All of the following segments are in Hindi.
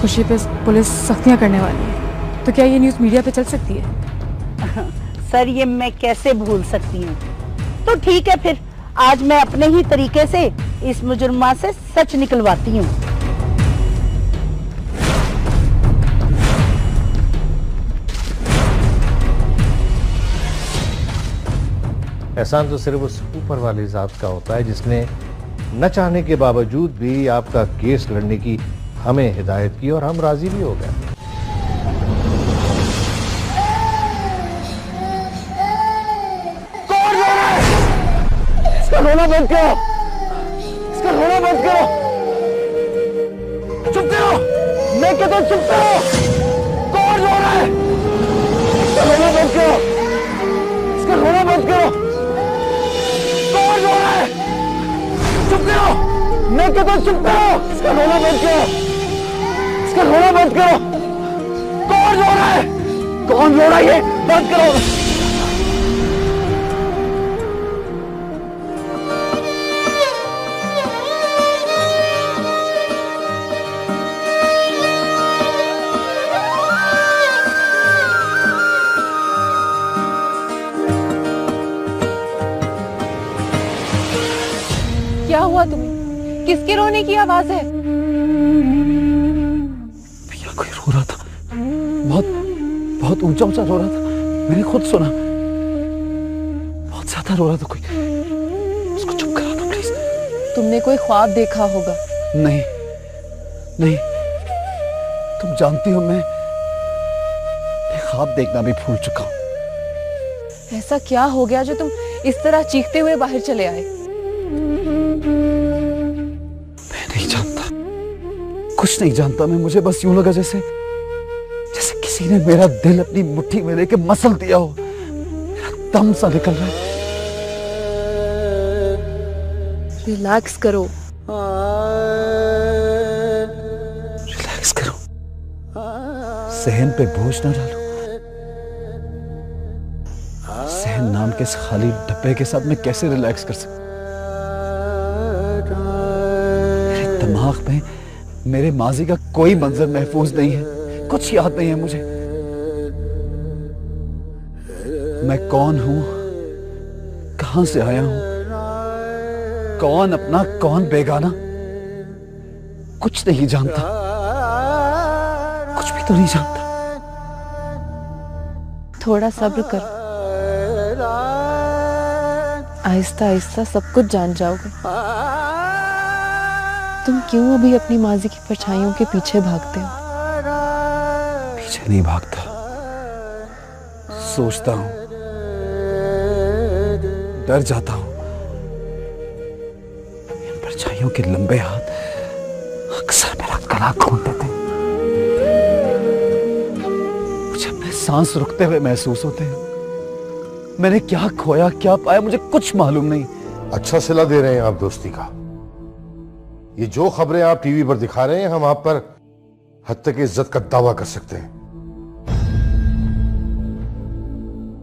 खुशी पे पुलिस सख्तियां करने वाली है, तो क्या ये न्यूज़ मीडिया पे चल सकती है? सर ये मैं कैसे भूल सकती हूँ। तो ठीक है फिर, आज मैं अपने ही तरीके से इस मुजरिमा से सच निकलवाती हूँ। एहसान तो सिर्फ उस ऊपर वाली जात का होता है जिसने न चाहने के बावजूद भी आपका केस लड़ने की हमें हिदायत की और हम राजी भी हो गए। कौन रो रहा है? इसका रोना बंद करो, इसका रोना बंद करो। चुप करो, मैं कहता हूं चुप करो। कौन रो रहा है? इसका रोना बंद करो, इसका रोना बंद करो। कौन रो रहा है? चुप करो, मैं कहता हूं चुप करो। इसका रोना बंद करो, इसका रोना बंद करो। कौन रो रहा है? कौन रो रहा है? ये बंद करो। क्या हुआ तुम्हें? किसके रोने की आवाज है? भैया कोई रो रहा था, बहुत बहुत ऊंचा ऊंचा रो रहा था। मैंने खुद सुना, बहुत ज्यादा रो रहा था कोई। उसको चुप करा दो प्लीज। तुमने कोई ख्वाब देखा होगा। नहीं नहीं, तुम जानती हो मैं ख्वाब देखना भी भूल चुका हूं। ऐसा क्या हो गया जो तुम इस तरह चीखते हुए बाहर चले आए? कुछ नहीं जानता मैं, मुझे बस यूं लगा जैसे जैसे किसी ने मेरा दिल अपनी मुट्ठी में लेके मसल दिया हो। मेरा दम सा निकल रहा है। रिलैक्स करो। रिलैक्स करो, सहन पे बोझ ना डालो। सहन नाम के इस खाली डब्बे के साथ मैं कैसे रिलैक्स कर सकता? मेरे दिमाग में मेरे माजी का कोई मंजर महफूज नहीं है, कुछ याद नहीं है मुझे। मैं कौन हूं, कहां से आया हूं, कौन अपना कौन बेगाना, कुछ नहीं जानता, कुछ भी तो नहीं जानता। थोड़ा सब्र करो, आहिस्ता आहिस्ता सब कुछ जान जाओगे। तुम क्यों अभी अपनी माजी की परछाइयों के पीछे भागते हो? पीछे नहीं भागता, सोचता हूं, डर जाता हूं। इन परछाइयों के लंबे हाथ अक्सर मेरा गला खोल देते हैं। मुझे अपने सांस रुकते हुए महसूस होते हैं। मैंने क्या खोया, क्या पाया, मुझे कुछ मालूम नहीं। अच्छा सिला दे रहे हैं आप दोस्ती का। ये जो खबरें आप टीवी पर दिखा रहे हैं, हम आप पर हद तक इज्जत का दावा कर सकते हैं।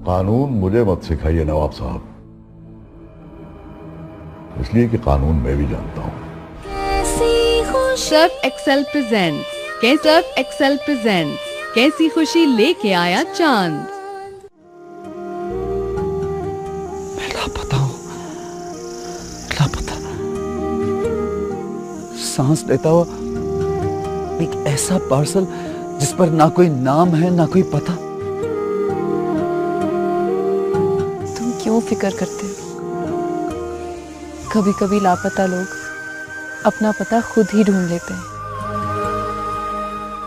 कानून मुझे मत सिखाइए नवाब साहब, इसलिए कि कानून मैं भी जानता हूं। सर्फ एक्सेल प्रेजेंट्स कैसी खुशी लेके आया चांद। मैं लापता हूं, लापता। सांस लेता हुआ एक ऐसा पार्सल जिस पर ना कोई नाम है ना कोई पता। तुम क्यों फिक्र करते हो? कभी कभी लापता लोग अपना पता खुद ही ढूंढ लेते हैं।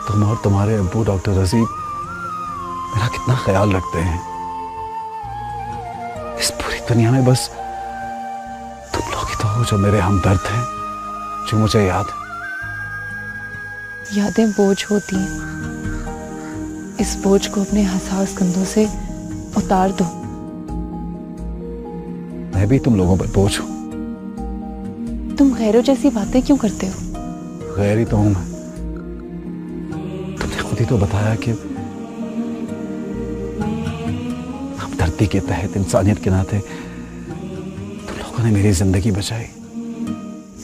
तुम और तुम्हारे अब्बू डॉक्टर रजीब मेरा कितना ख्याल रखते हैं। इस पूरी दुनिया में बस तुम लोग ही तो हो जो मेरे हमदर्द हैं, जो मुझे याद है। यादें बोझ होती हैं, इस बोझ को अपने हसास कंधों से उतार दो। मैं भी तुम लोगों पर बोझ हूं। तुम गैरों जैसी बातें क्यों करते हो? गैर ही तो हूं मैं। तुमने खुद ही तो बताया कि हम धरती के तहत इंसानियत के नाते तुम लोगों ने मेरी जिंदगी बचाई।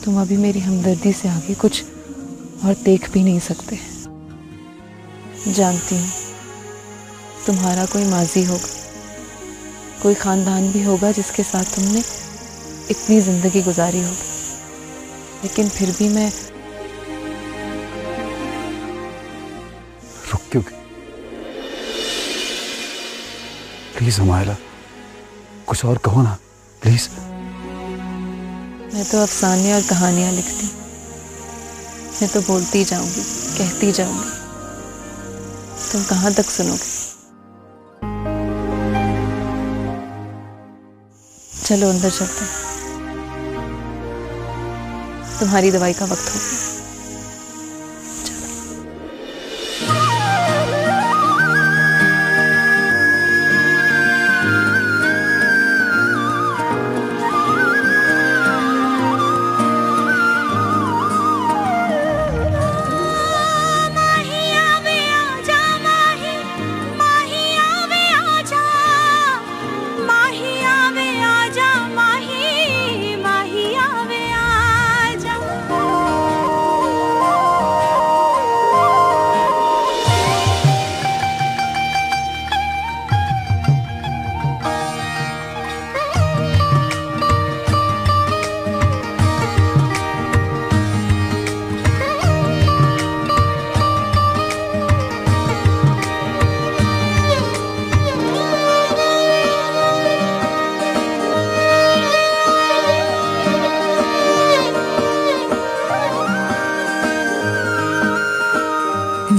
तुम अभी मेरी हमदर्दी से आगे कुछ और देख भी नहीं सकते। जानती हूँ तुम्हारा कोई माजी होगा, कोई खानदान भी होगा जिसके साथ तुमने इतनी जिंदगी गुजारी होगी, लेकिन फिर भी मैं रुक क्यों गई? प्लीज हमारा कुछ और कहो ना, प्लीज। मैं तो अफसाने और कहानियां लिखती, मैं तो बोलती जाऊंगी, कहती जाऊंगी, तुम कहां तक सुनोगे? चलो अंदर चलते हैं, तुम्हारी दवाई का वक्त हो गया।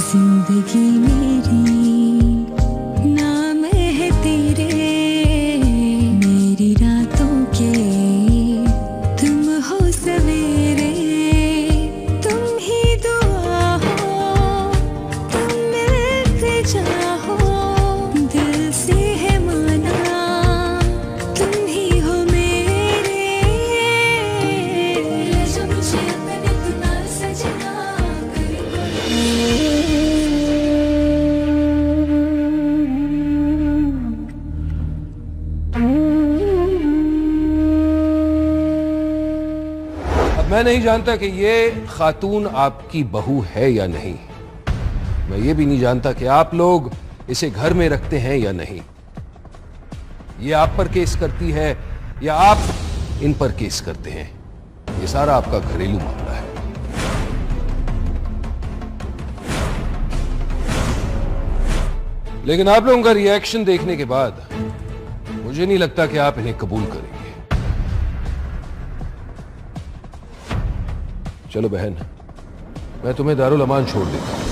जिंदगी मेरी नाम है तेरे, मेरी रातों के तुम हो सवेरे, तुम ही दुआ हो, तुम मिलते जाओ, दिल से है माना, तुम ही हो मेरे, जो मुझे अपने अपना सजना मैं नहीं जानता कि ये खातून आपकी बहू है या नहीं। मैं ये भी नहीं जानता कि आप लोग इसे घर में रखते हैं या नहीं। ये आप पर केस करती है या आप इन पर केस करते हैं। ये सारा आपका घरेलू मामला है। लेकिन आप लोगों का रिएक्शन देखने के बाद मुझे नहीं लगता कि आप इन्हें कबूल करेंगे। चलो बहन, मैं तुम्हें दारुल अमान छोड़ देता हूं,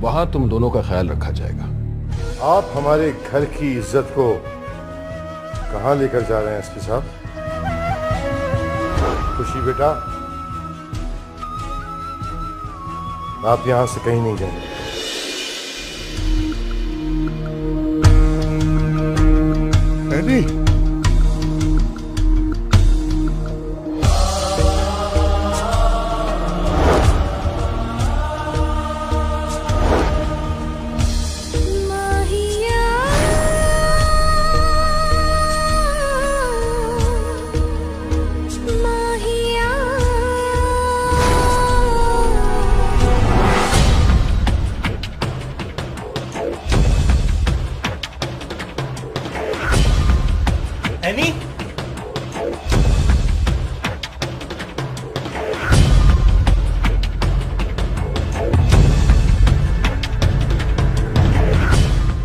वहां तुम दोनों का ख्याल रखा जाएगा। आप हमारे घर की इज्जत को कहां लेकर जा रहे हैं इसके साथ? खुशी बेटा, आप यहां से कहीं नहीं जाएंगे। नहीं,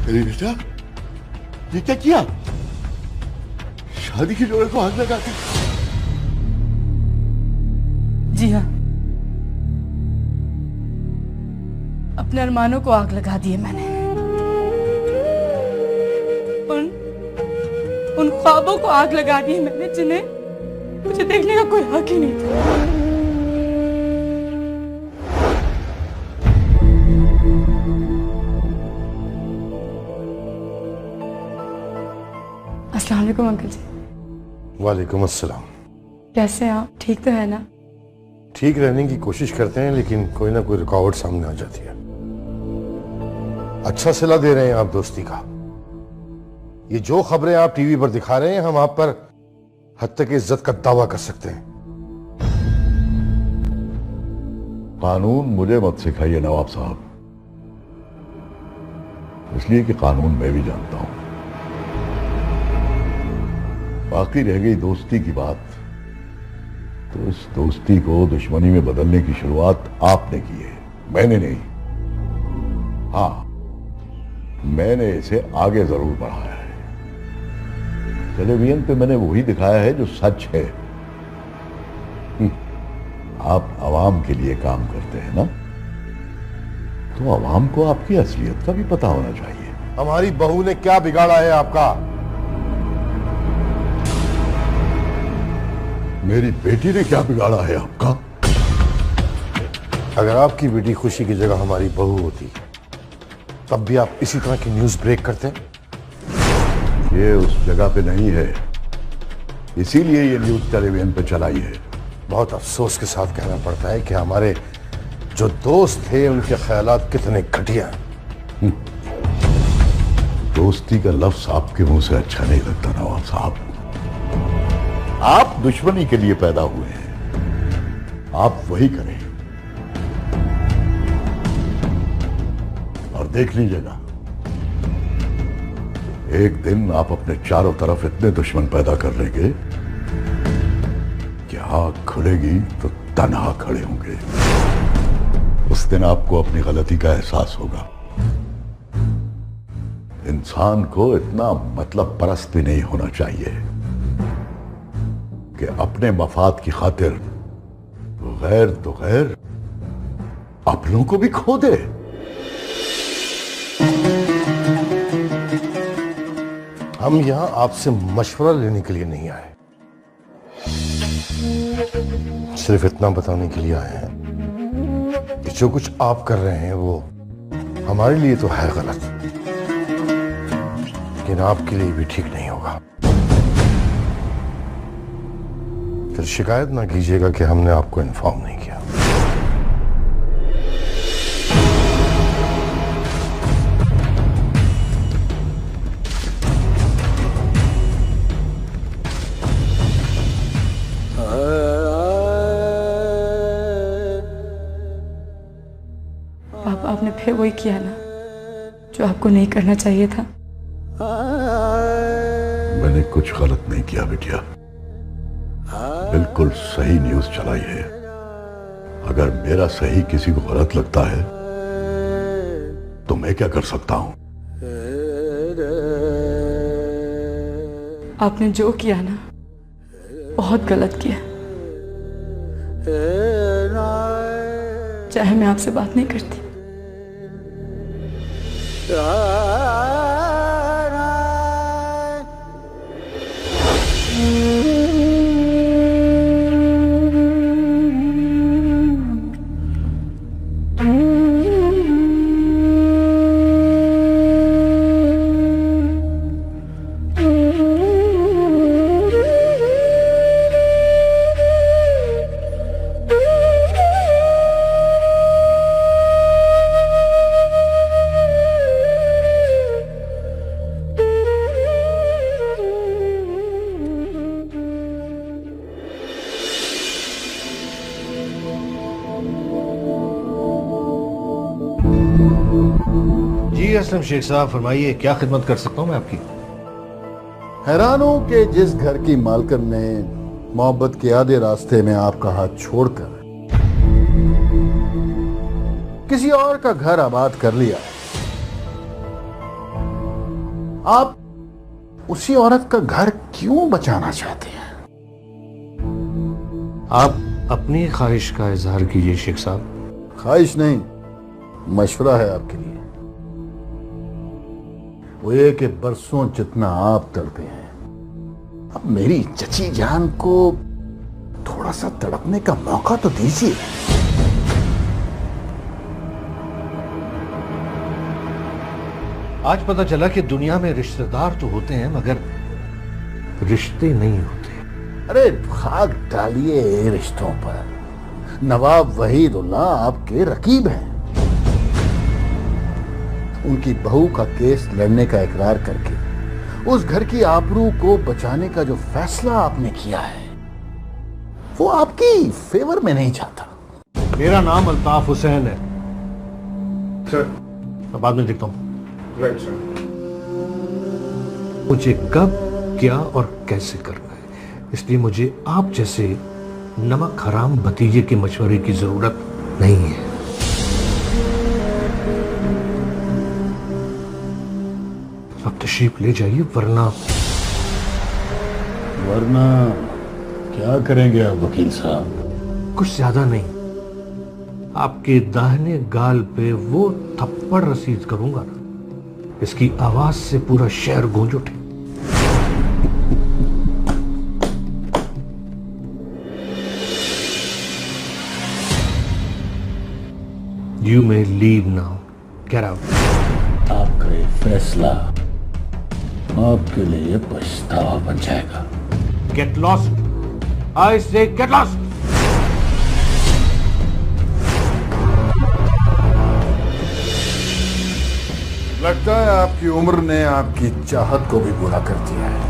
अरे बेटा, ये क्या किया? शादी के जोड़े को आग लगा के? जी हाँ, अपने अरमानों को आग लगा दी है मैंने। उन ख्वाबों को आग लगा दी है मैंने जिन्हें मुझे देखने का कोई हक ही नहीं था। अस्सलाम वालेकुम अंकल जी। वालेकुम अस्सलाम। कैसे हैं आप? ठीक तो है ना? ठीक रहने की कोशिश करते हैं, लेकिन कोई ना कोई रुकावट सामने आ जाती है। अच्छा सिला दे रहे हैं आप दोस्ती का। ये जो खबरें आप टीवी पर दिखा रहे हैं, हम आप पर हद तक इज्जत का दावा कर सकते हैं। कानून मुझे मत सिखाइए नवाब साहब, इसलिए कि कानून मैं भी जानता हूं। बाकी रह गई दोस्ती की बात, तो इस दोस्ती को दुश्मनी में बदलने की शुरुआत आपने की है, मैंने नहीं। हाँ, मैंने इसे आगे जरूर बढ़ाया है। टेलीविजन पे मैंने वही दिखाया है जो सच है। आप आवाम के लिए काम करते हैं ना, तो आवाम को आपकी असलियत का भी पता होना चाहिए। हमारी बहू ने क्या बिगाड़ा है आपका? मेरी बेटी ने क्या बिगाड़ा है आपका? अगर आपकी बेटी खुशी की जगह हमारी बहू होती तब भी आप इसी तरह की न्यूज ब्रेक करते? ये उस जगह पे नहीं है, इसीलिए ये न्यूज टेलीविजन पे चलाई है। बहुत अफसोस के साथ कहना पड़ता है कि हमारे जो दोस्त थे उनके ख्यालात कितने घटिया हैं। दोस्ती का लफ्ज आपके मुंह से अच्छा नहीं लगता नवाब साहब। आप दुश्मनी के लिए पैदा हुए हैं, आप वही करें और देख लीजिएगा, एक दिन आप अपने चारों तरफ इतने दुश्मन पैदा कर लेंगे कि आग खुलेगी तो तन्हा खड़े होंगे। उस दिन आपको अपनी गलती का एहसास होगा। इंसान को इतना मतलब परस्त भी नहीं होना चाहिए कि अपने मफाद की खातिर गैर तो गैर अपनों को भी खो दे। हम यहां आपसे मशवरा लेने के लिए नहीं आए, सिर्फ इतना बताने के लिए आए हैं कि जो कुछ आप कर रहे हैं वो हमारे लिए तो है गलत, लेकिन आपके लिए भी ठीक नहीं होगा। फिर शिकायत ना कीजिएगा कि हमने आपको इन्फॉर्म नहीं किया। पापा, आपने फिर वही किया ना जो आपको नहीं करना चाहिए था। मैंने कुछ गलत नहीं किया बिटिया, बिल्कुल सही न्यूज चलाई है। अगर मेरा सही किसी को गलत लगता है तो मैं क्या कर सकता हूं? आपने जो किया ना बहुत गलत किया। चाहे मैं आपसे बात नहीं करती। जी असलम शेख साहब, फरमाइए क्या खिदमत कर सकता हूं मैं आपकी? हैरान हूं कि जिस घर की मालकन ने मोहब्बत के आधे रास्ते में आपका हाथ छोड़कर किसी और का घर आबाद कर लिया, आप उसी औरत का घर क्यों बचाना चाहते हैं? आप अपनी ख्वाहिश का इजहार कीजिए शेख साहब। ख्वाहिश नहीं, मशवरा है आपके लिए। वो ये कि बरसों जितना आप तड़पे हैं, अब मेरी चची जान को थोड़ा सा तड़पने का मौका तो दीजिए। आज पता चला कि दुनिया में रिश्तेदार तो होते हैं मगर रिश्ते नहीं होते। अरे खाक डालिए रिश्तों पर। नवाब वहीदुल्ला आपके रकीब हैं। उनकी बहू का केस लड़ने का इकरार करके उस घर की आबरू को बचाने का जो फैसला आपने किया है वो आपकी फेवर में नहीं जाता। मेरा नाम अल्ताफ हुसैन है सर। मैं बाद में देखता हूँ। Right sir. मुझे कब, क्या और कैसे करना है, इसलिए मुझे आप जैसे नमक हराम भतीजे के मशवरे की जरूरत नहीं है। अब तशरीफ ले जाइए, वरना क्या करेंगे आप वकील साहब? कुछ ज्यादा नहीं, आपके दाहिने गाल पे वो थप्पड़ रसीद करूंगा ना, इसकी आवाज से पूरा शहर गूंज उठे। You may leave now. Get out. आपका ये फैसला आपके लिए पछतावा बन जाएगा। Get lost. I say get lost. लगता है आपकी उम्र ने आपकी चाहत को भी बुरा कर दिया है।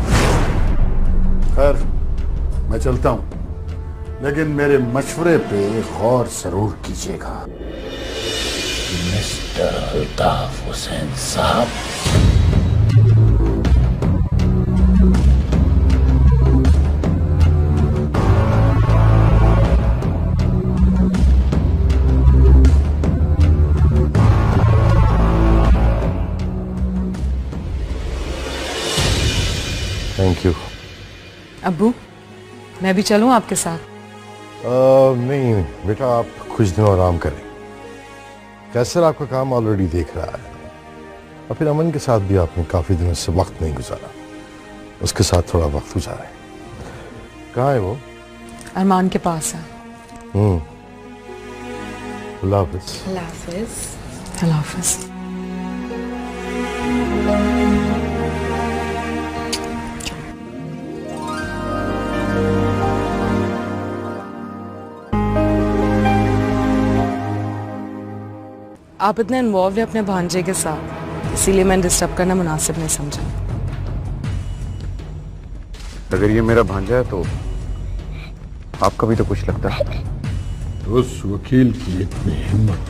खैर, मैं चलता हूं, लेकिन मेरे मशवरे पे गौर जरूर कीजिएगा। मिस्टर अल्ताफ हुसैन साहब, थैंक यू। अब्बू, मैं भी चलूं आपके साथ? नहीं बेटा, आप कुछ दिन आराम करें। कैसर आपका काम ऑलरेडी देख रहा है, और फिर अमन के साथ भी आपने काफी दिनों से वक्त नहीं गुजारा, उसके साथ थोड़ा वक्त गुजारें। कहाँ है वो? अरमान के पास है। अल्लाह हाफिज। अल्लाह हाफिज। अल्लाह हाफिज। आप इतने इन्वॉल्व है अपने भांजे के साथ, इसीलिए मैंने डिस्टर्ब करना मुनासिब नहीं समझा। अगर ये मेरा भांजा है तो आपका भी तो कुछ लगता है। उस वकील की इतनी हिम्मत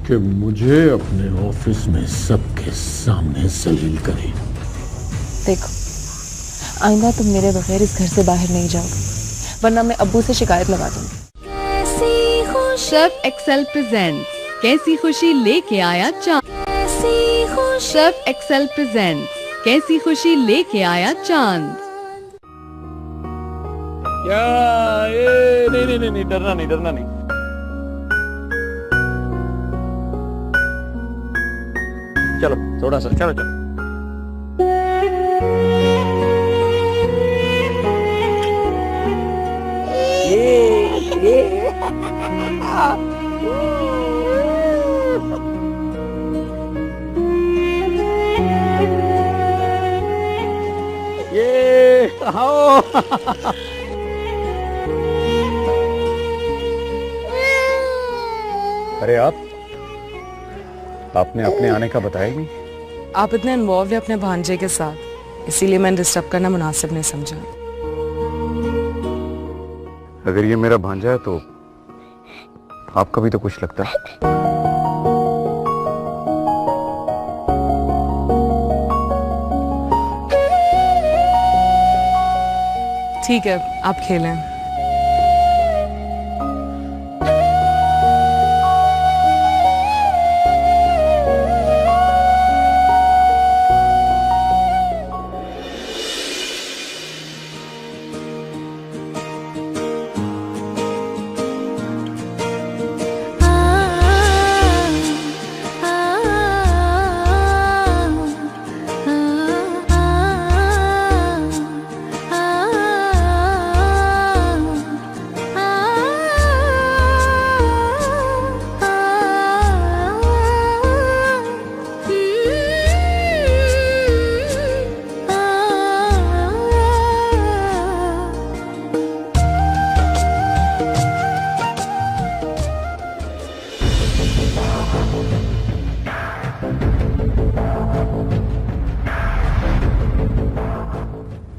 कि मुझे अपने ऑफिस में सबके सामने जलील करे। देखो, आइंदा तुम मेरे बगैर इस घर से बाहर नहीं जाओगे, वरना मैं अब्बू से शिकायत लगा दूंगी। सर्फ एक्सेल प्रेजेंट्स कैसी खुशी लेके आया चांद। सर्फ एक्सेल प्रेजेंट्स कैसी खुशी लेके आया चांद। क्या? नहीं, डरना नहीं। चलो थोड़ा सा, चलो। आओ। अरे आपने अपने आने का बताया ही नहीं। आप इतने इन्वॉल्व है अपने भांजे के साथ, इसीलिए मैंने डिस्टर्ब करना मुनासिब नहीं समझा। अगर ये मेरा भांजा है तो आपका भी तो कुछ लगता है। ठीक है, आप खेलें।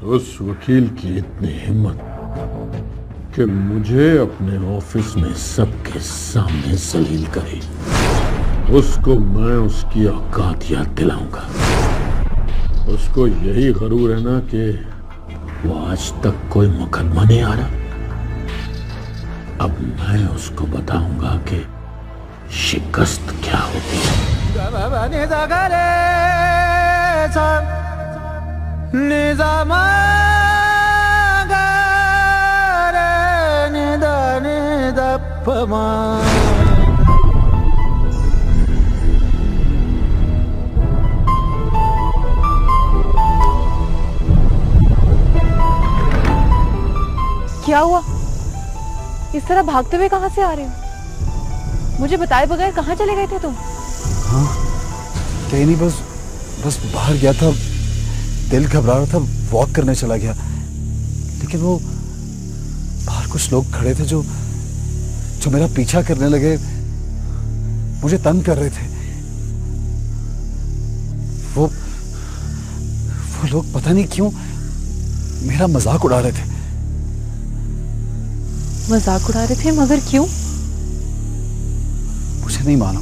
उस वकील की इतनी हिम्मत कि मुझे अपने ऑफिस में सबके सामने जलील करे, उसको मैं उसकी औकात याद दिलाऊंगा। उसको यही गरूर है ना कि वो आज तक कोई मुकदमा नहीं आ रहा। अब मैं उसको बताऊंगा कि शिकस्त क्या होती है। क्या हुआ? इस तरह भागते हुए कहाँ से आ रहे हो? मुझे बताए बगैर कहाँ चले गए थे तुम? हाँ कहीं नहीं, बस बाहर गया था, दिल घबरा रहा था, वॉक करने चला गया। लेकिन वो बाहर कुछ लोग खड़े थे जो मेरा पीछा करने लगे, मुझे तंग कर रहे थे। वो लोग पता नहीं क्यों मेरा मजाक उड़ा रहे थे। मजाक उड़ा रहे थे? मगर क्यों? मुझे नहीं मानो,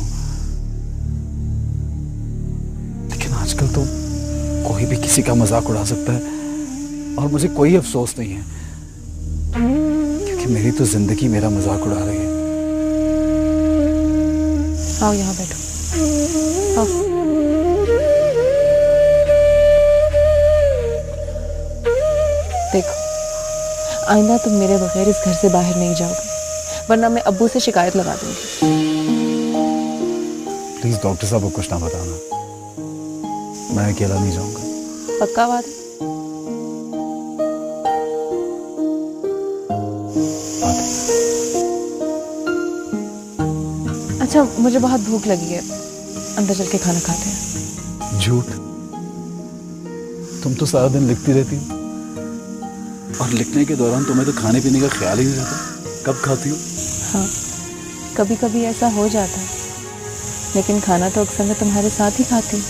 लेकिन आजकल तो कोई भी किसी का मजाक उड़ा सकता है और मुझे कोई अफसोस नहीं है, क्योंकि मेरी तो जिंदगी मेरा मजाक उड़ा रही है। आओ यहाँ बैठो। आओ। देखो, आइंदा तुम मेरे बगैर इस घर से बाहर नहीं जाओगे, वरना मैं अब्बू से शिकायत लगा दूंगी। प्लीज डॉक्टर साहब को कुछ ना बताना, मैं अकेला नहीं जाऊंगा। पक्का बात? अच्छा, मुझे बहुत भूख लगी है, अंदर चल के खाना खाते हैं। झूठ, तुम तो सारा दिन लिखती रहती हो और लिखने के दौरान तुम्हें तो खाने पीने का ख्याल ही नहीं रहता। कब खाती हो? हाँ, कभी कभी ऐसा हो जाता है, लेकिन खाना तो अक्सर मैं तुम्हारे साथ ही खाती हूँ।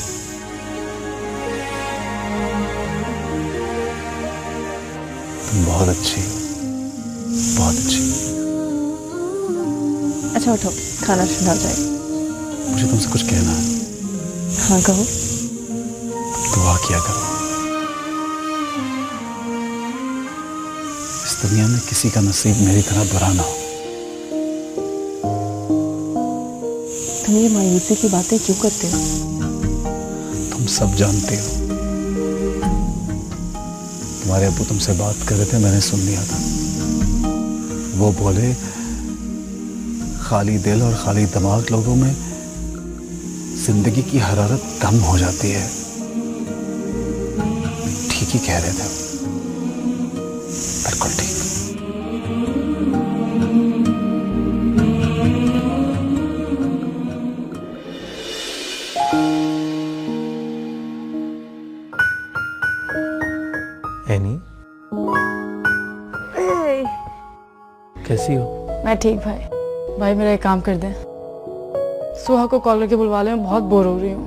तुम बहुत अच्छी, बहुत अच्छी। अच्छा उठो, खाना ठंडा हो जाएगा। मुझे तुमसे कुछ कहना है। हाँ कहो। दुआ किया करो, इस दुनिया में किसी का नसीब मेरी तरह बुरा ना हो। तुम ये मायूसी की बातें क्यों करते हो? तुम सब जानते हो। तुम्हारे अब्बू तुमसे बात कर रहे थे, मैंने सुन लिया था। वो बोले खाली दिल और खाली दिमाग लोगों में जिंदगी की हरारत कम हो जाती है। ठीक ही कह रहे थे, बिल्कुल ठीक। एनी, कैसी हो? मैं ठीक भाई। भाई मेरा एक काम कर दे, सुहा को कॉल करके बुलवा ले, मैं बहुत बोर हो रही हूँ।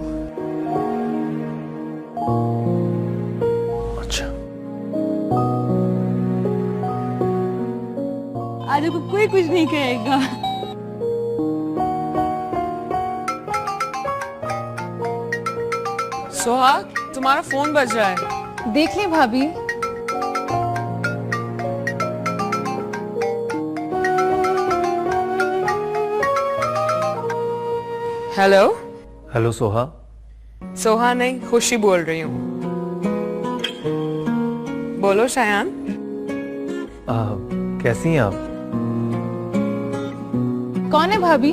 अच्छा। आज को कोई कुछ नहीं कहेगा। सुहा, तुम्हारा फोन बज रहा है। देख ले भाभी। हेलो। हेलो सोहा। सोहा नहीं, खुशी बोल रही हूँ। बोलो शायान। कैसी हैं आप? कौन है भाभी?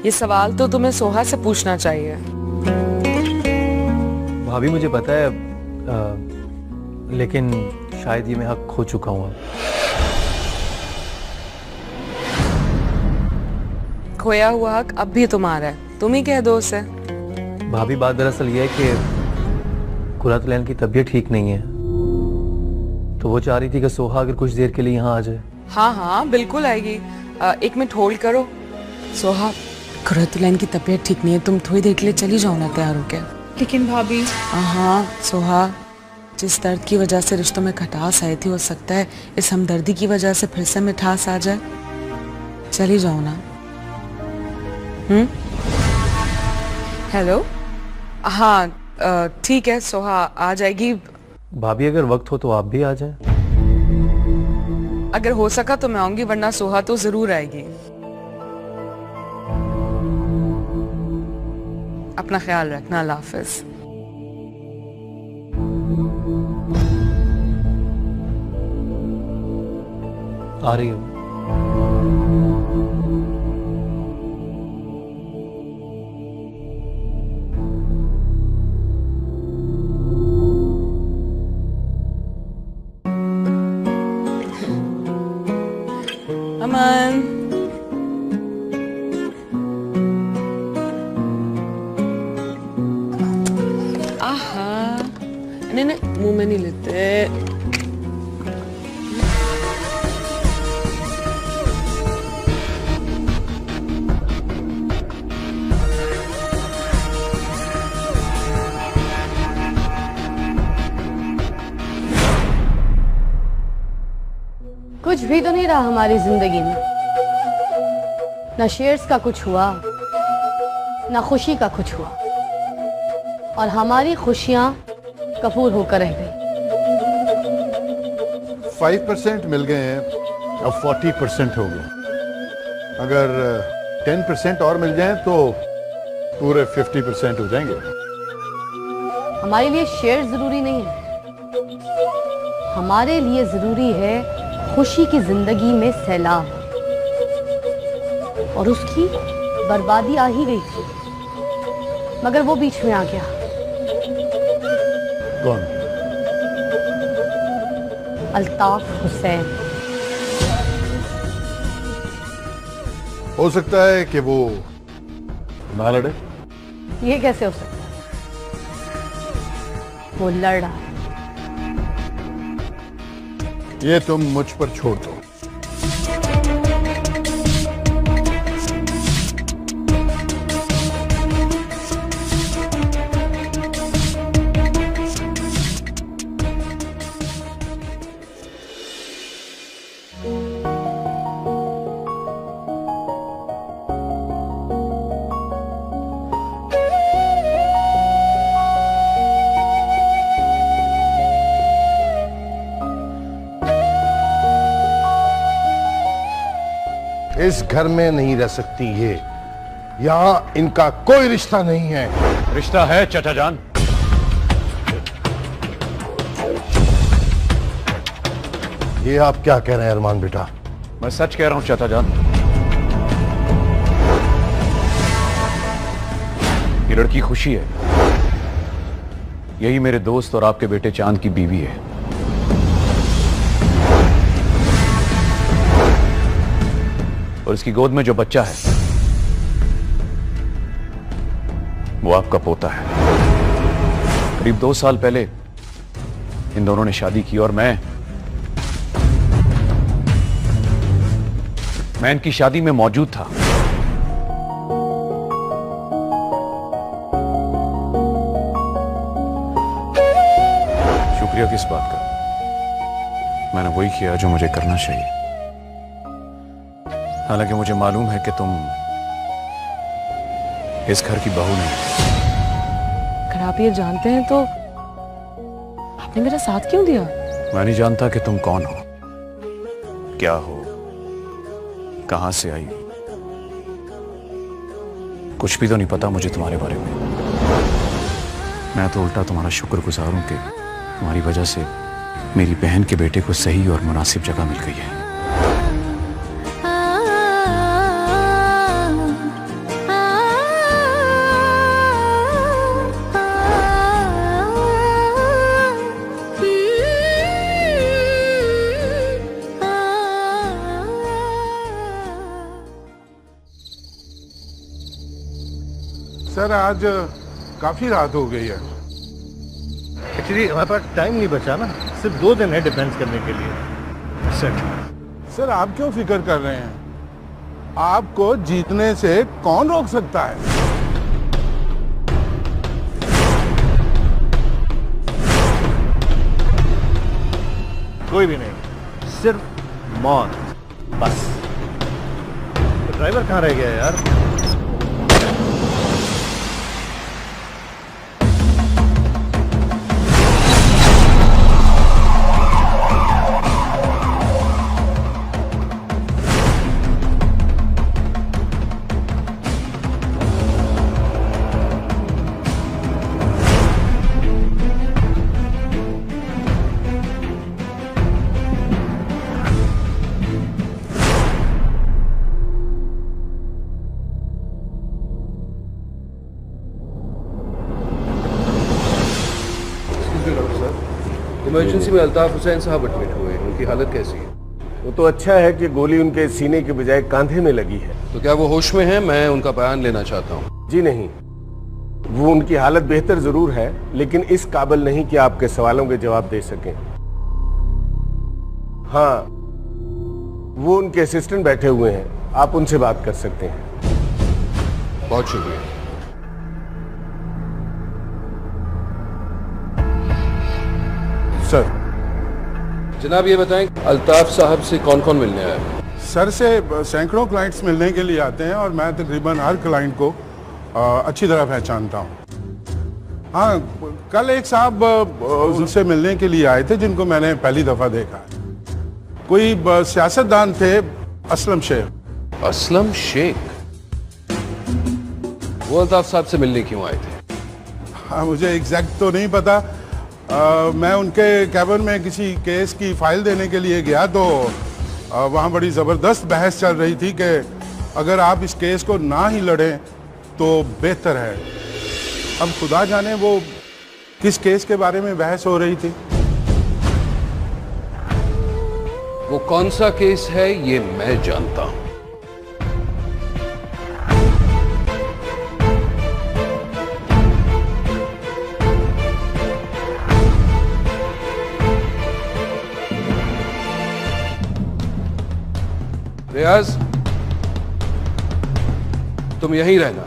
ये सवाल तो तुम्हें सोहा से पूछना चाहिए। भाभी मुझे पता है, लेकिन शायद ये मैं हक खो चुका हूँ। खोया हुआ हक अब भी तुम्हारा है, तुम ही कह दो उसे। भाभी बात दरअसल ये है कि कुरातुलैन की तबीयत ठीक नहीं है, तो वो चाह रही थी कि सोहा अगर कुछ देर के लिए यहाँ आ जाए। हाँ हाँ बिल्कुल आएगी। एक मिनट होल्ड करो। सोहा, कुरातुलैन की तबीयत ठीक नहीं है, तुम थोड़ी देर के लिए चली जाओ ना तैयार होके। लेकिन भाभी। हाँ सोहा, जिस दर्द की वजह से रिश्तों में खटास आई थी, हो सकता है इस हमदर्दी की वजह से फिर से मिठास आ जाए। चली जाओ ना। हेलो, हाँ ठीक है, सोहा आ जाएगी। भाभी अगर वक्त हो तो आप भी आ जाएं। अगर हो सका तो मैं आऊंगी, वरना सोहा तो जरूर आएगी। अपना ख्याल रखना, अल्लाह हाफिज। आ रही हूँ। अमन, आहा, नहीं नहीं, मुंह में नहीं लेते। कुछ भी तो नहीं रहा हमारी जिंदगी में, ना शेयर्स का कुछ हुआ, ना खुशी का कुछ हुआ, और हमारी खुशियां कपूर होकर रह गई। 5% मिल गए हैं, अब 40% हो गए। अगर 10% और मिल जाएं तो पूरे 50% हो जाएंगे। हमारे लिए शेयर जरूरी नहीं है, हमारे लिए जरूरी है खुशी की जिंदगी में सैलाब, और उसकी बर्बादी आ ही गई थी, मगर वो बीच में आ गया। कौन? अल्ताफ हुसैन। हो सकता है कि वो ना लड़े। ये कैसे हो सकता है? वो लड़ रहा है। ये तुम मुझ पर छोड़ दो। इस घर में नहीं रह सकती ये, यहां इनका कोई रिश्ता नहीं है। रिश्ता है चाचा जान। ये आप क्या कह रहे हैं अरमान बेटा? मैं सच कह रहा हूं चाचा जान। ये लड़की खुशी है, यही मेरे दोस्त और आपके बेटे चांद की बीवी है। और इसकी गोद में जो बच्चा है वो आपका पोता है। करीब 2 साल पहले इन दोनों ने शादी की और मैं इनकी शादी में मौजूद था। शुक्रिया किस बात का? मैंने वही किया जो मुझे करना चाहिए। हालांकि मुझे मालूम है कि तुम इस घर की बहू नहीं। अगर आप ये जानते हैं तो आपने मेरा साथ क्यों दिया? मैं नहीं जानता कि तुम कौन हो, क्या हो, कहां से आई। कुछ भी तो नहीं पता मुझे तुम्हारे बारे में। मैं तो उल्टा तुम्हारा शुक्रगुजार हूं कि तुम्हारी वजह से मेरी बहन के बेटे को सही और मुनासिब जगह मिल गई है। सर आज काफी रात हो गई है। एक्चुअली हमारे पास टाइम नहीं बचा ना, सिर्फ 2 दिन है डिफेंस करने के लिए। सर आप क्यों फिक्र कर रहे हैं? आपको जीतने से कौन रोक सकता है? कोई भी नहीं, सिर्फ मौत बस। तो ड्राइवर कहाँ रह गया यार? इमरजेंसी में अल्ताफ हुसैन साहब एडमिट हुए, उनकी हालत कैसी है? वो तो अच्छा है कि गोली उनके सीने के बजाय कांधे में लगी है। तो क्या वो होश में हैं? मैं उनका बयान लेना चाहता हूँ। जी नहीं, वो उनकी हालत बेहतर जरूर है, लेकिन इस काबिल नहीं कि आपके सवालों के जवाब दे सकें। हाँ, वो उनके असिस्टेंट बैठे हुए हैं, आप उनसे बात कर सकते हैं। बहुत शुक्रिया। सर। जनाब ये बताएं, अल्ताफ साहब से कौन कौन मिलने आया? सर से सैकड़ों क्लाइंट्स मिलने के लिए आते हैं और मैं तकरीबन हर क्लाइंट को अच्छी तरह पहचानता हूँ। हाँ, कल एक साहब उनसे मिलने के लिए आए थे जिनको मैंने पहली दफा देखा। कोई सियासतदान थे, असलम शेख। असलम शेख? वो अल्ताफ साहब से मिलने क्यों आए थे? हाँ, मुझे एग्जैक्ट तो नहीं पता। मैं उनके कैबिन में किसी केस की फाइल देने के लिए गया तो वहाँ बड़ी ज़बरदस्त बहस चल रही थी कि अगर आप इस केस को ना ही लड़ें तो बेहतर है। अब खुदा जाने वो किस केस के बारे में बहस हो रही थी। वो कौन सा केस है ये मैं जानता हूं। रियाज, तुम यहीं रहना।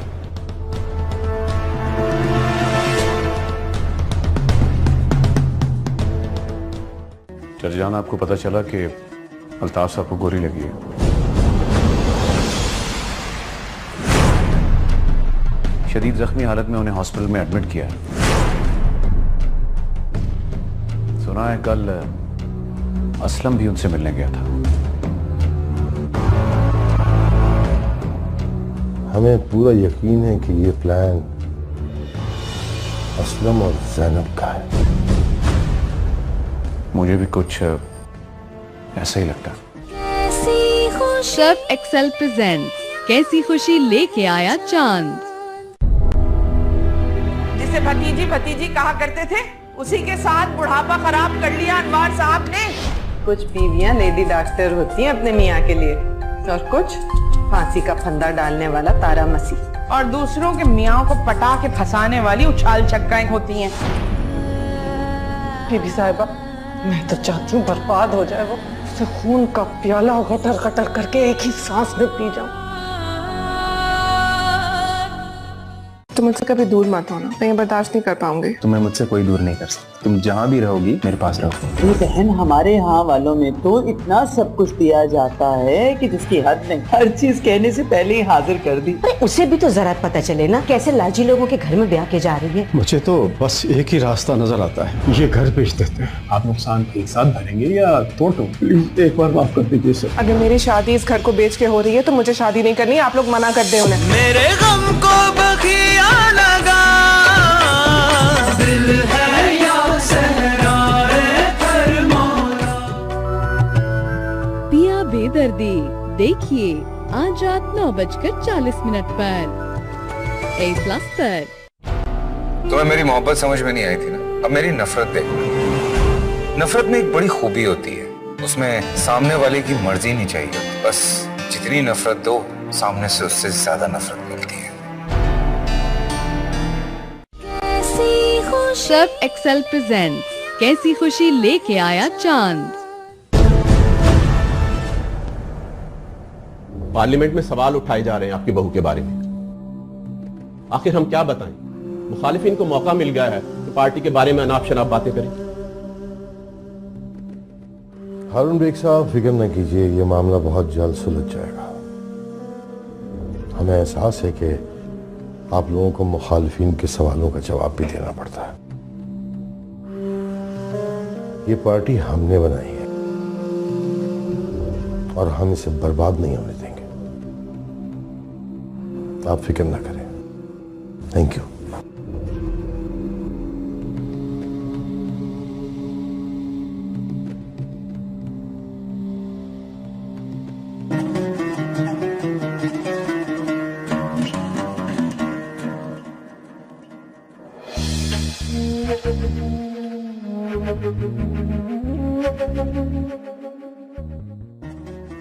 चर्जान, आपको पता चला कि अल्ताफ साहब को गोली लगी है। शदीद जख्मी हालत में उन्हें हॉस्पिटल में एडमिट किया है। सुना है कल असलम भी उनसे मिलने गया था। हमें पूरा यकीन है कि ये प्लान असलम और ज़ैनब का है। मुझे भी कुछ ऐसा ही लगता। सर्फ एक्सेल प्रेजेंट्स कैसी खुशी लेके आया चांद। जिसे भतीजी भतीजी कहा करते थे, उसी के साथ बुढ़ापा खराब कर लिया अनवार साहब ने। कुछ बीवियां लेडी डॉक्टर होती हैं अपने मियाँ के लिए, और कुछ फांसी का फंदा डालने वाला तारा मसीह, और दूसरों के मियाँ को पटा के फंसाने वाली उछाल छक्काएं होती हैं। बीबी साहिबा, मैं तो चाहती हूँ बर्बाद हो जाए वो, उसे खून का प्याला गटर गटर करके एक ही सांस में पी जाऊं। तुम मुझसे कभी दूर मत होना, मैं ये बर्दाश्त नहीं कर पाऊंगी। तुम्हें मुझसे कोई दूर नहीं कर सकती। तुम जहाँ भी रहोगी मेरे पास रहो। बहन, हमारे यहाँ वालों में तो इतना सब कुछ दिया जाता है कि जिसकी हद नहीं। हर चीज कहने से पहले ही हाजिर कर दी। अरे उसे भी तो जरा पता चले ना, कैसे लाजी लोगों के घर में ब्याह के जा रही है। मुझे तो बस एक ही रास्ता नजर आता है, ये घर बेच देते हैं। आप नुकसान एक साथ भरेंगे या तोड़? प्लीज एक बार माफ कर दीजिए सर। अगर मेरी शादी इस घर को बेच के हो रही है तो मुझे शादी नहीं करनी। आप लोग मना कर दे उन्हें। मेरे गम को बखिया लगा, दिल है या सहराए फरमाना। पिया बेदर्दी देखिए आज रात 9:40 पर ए प्लस पर। तुम्हें मेरी मोहब्बत समझ में नहीं आई थी ना, अब मेरी नफरत देखो। नफरत में एक बड़ी खूबी होती है, उसमें सामने वाले की मर्जी नहीं चाहिए। बस जितनी नफरत दो, सामने से उससे ज्यादा नफरत मिलती है। सर्फ एक्सेल प्रेजेंट्स कैसी खुशी लेके आया चांद। पार्लियामेंट में सवाल उठाए जा रहे हैं आपकी बहू के बारे में। आखिर हम क्या बताएं? मुखालिफिन को मौका मिल गया है कि पार्टी के बारे में अनाप शनाप बातें करें। हारून बेग साहब, फिक्र न कीजिए, ये मामला बहुत जल्द सुलझ जाएगा। हमें एहसास है कि आप लोगों को मुखालिफिन के सवालों का जवाब भी देना पड़ता है। ये पार्टी हमने बनाई है और हम इसे बर्बाद नहीं होने देंगे। आप फिक्र ना करें। Thank you.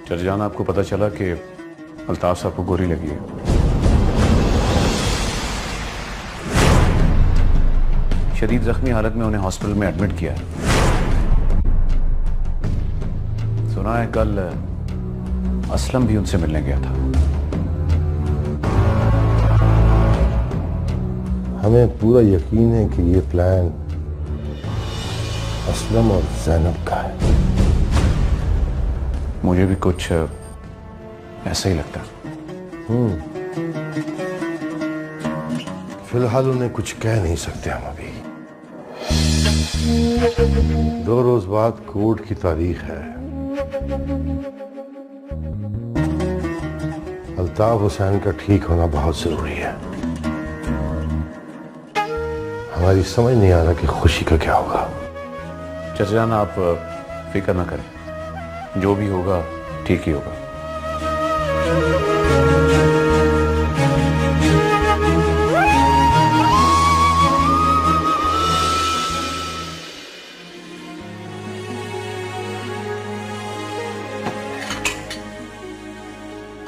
चर्जान, आपको पता चला कि अल्ताफ साहब को गोली लगी है। शदीद जख्मी हालत में उन्हें हॉस्पिटल में एडमिट किया है। सुना है कल असलम भी उनसे मिलने गया था। हमें पूरा यकीन है कि ये प्लान असलम और ज़ैनब का है। मुझे भी कुछ ऐसा ही लगता है। फिलहाल उन्हें कुछ कह नहीं सकते हम अभी। 2 रोज बाद कोर्ट की तारीख है। अल्ताफ हुसैन का ठीक होना बहुत जरूरी है। हमारी समझ नहीं आ रहा कि खुशी का क्या होगा। चर्जान, आप फिक्र ना करें, जो भी होगा ठीक ही होगा।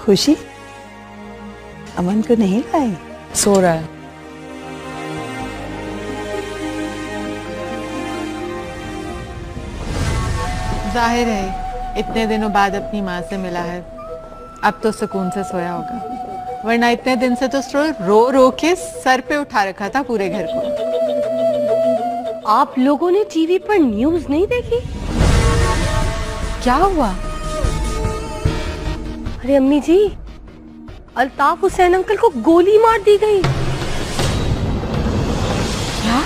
खुशी, अमन को नहीं लाए? सो रहा है। जाहिर है इतने दिनों बाद अपनी माँ से मिला है, अब तो सुकून से सोया होगा, वरना इतने दिन से तो रो रो के सर पे उठा रखा था पूरे घर को। आप लोगों ने टीवी पर न्यूज़ नहीं देखी? क्या हुआ? अरे अम्मी जी, अल्ताफ हुसैन अंकल को गोली मार दी गई। क्या?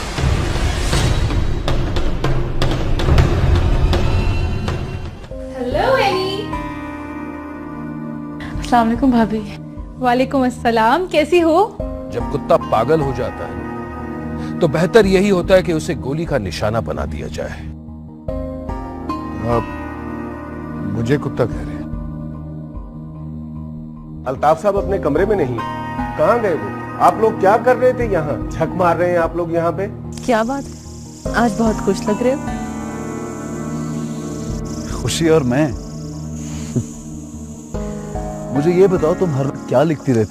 Hello any. अस्सलाम वालेकुम भाभी। वालेकुम अस्सलाम, कैसी हो? जब कुत्ता पागल हो जाता है तो बेहतर यही होता है कि उसे गोली का निशाना बना दिया जाए। आप मुझे कुत्ता कह रहे हैं? अल्ताफ साहब अपने कमरे में नहीं, कहाँ गए वो? आप लोग क्या कर रहे थे यहाँ? झक मार रहे हैं आप लोग यहाँ पे? क्या बात, आज बहुत खुश लग रहे हो। खुशी और मैं मुझे ये बताओ, तुम हर वक्त क्या लिखती रहती?